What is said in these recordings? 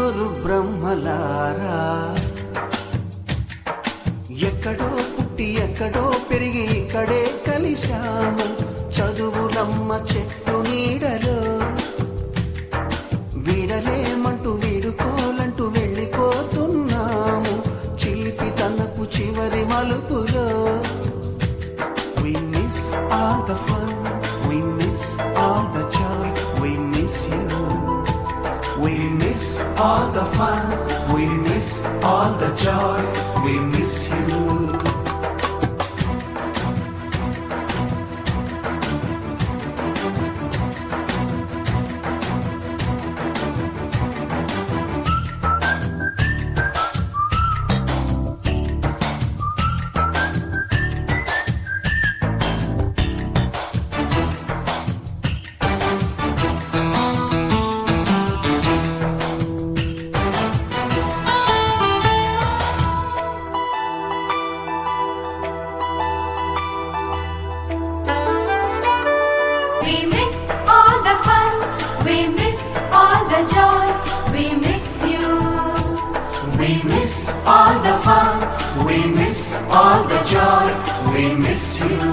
గురు బ్రహ్మలారా ఎక్కడో పుట్టి ఎక్కడో పెరిగి ఇక్కడే కలిశాము చదువులమ్మ చెట్టు నీడలో వీడలేమంటూ వీడుకోలంటూ వెళ్ళిపోతున్నాము చిలిపి తనకు చివరి మలుపులో We miss all the fun, we miss all the joy, we miss you. We miss all the fun, we miss all the joy, we miss you. We miss all the fun, we miss all the joy, we miss you. We miss all the fun, we miss all the joy, we miss you.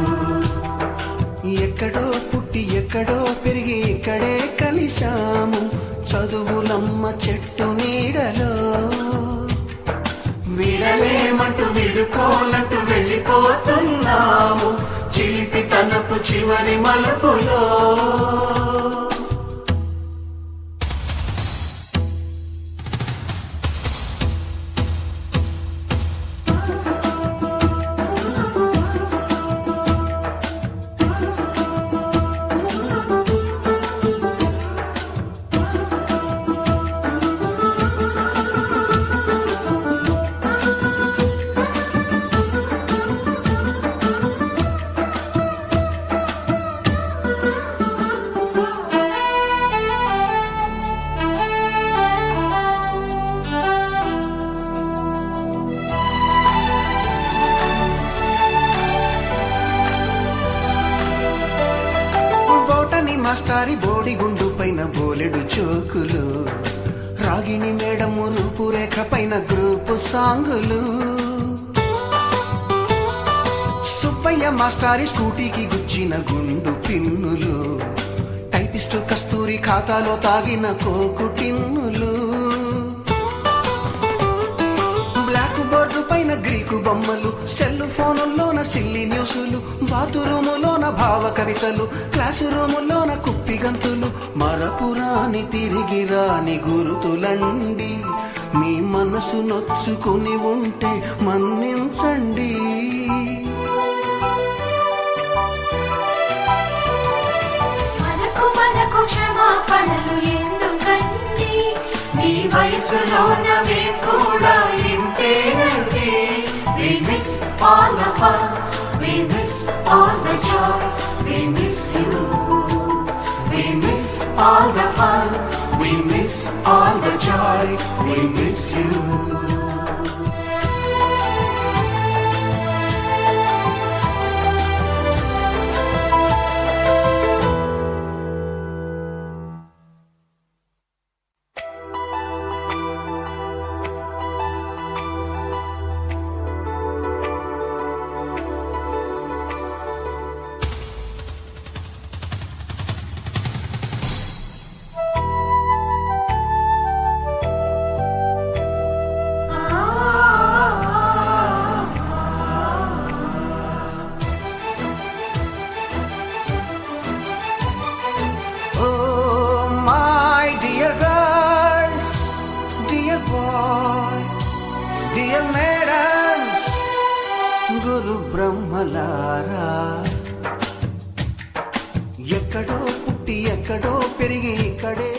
ఎక్కడో పుట్టి ఎక్కడో పెరిగి ఇక్కడే కలిశాము చదువులమ్మ చెట్టు నీడలో వీడలేమంటూ విడుకోలంటూ వెళ్ళిపోతున్నాము చిలిపి తనపు చివరి మలుపులో మాస్టారి బోడిగుండు పైన బోలెడు చోకులు రాగిణి మేడము రూపురేఖ పైన గ్రూపు సాంగులు సుబ్బయ్య మాస్టారి స్కూటీకి గుచ్చిన గుండు పిన్నులు టైపిస్టు కస్తూరి ఖాతాలో తాగిన కోకు టిన్నులు బ్లాక్ బోర్డు పైన గ్రీకు బొమ్మలు సెల్ ఫోనుల్లోన సిల్లి న్యూసులు బాతురూములోన భావ కవితలు క్లాసు రూములోన కుప్పి గంతులు మరపురాని తిరిగి రాని గురుతులండి మీ మనసు నొచ్చుకుని ఉంటే మన్నించండి మనకు క్షమాపణలు ఎందుకండి మీ వయసులోనవే కూడా ఇంతేనండి We miss all the fun, we miss all the joy, we miss you. We miss all the fun, we miss all the joy, we miss you. Dear madams, గురు బ్రహ్మలారా ఎక్కడో పుట్టి ఎక్కడో పెరిగి ఇక్కడే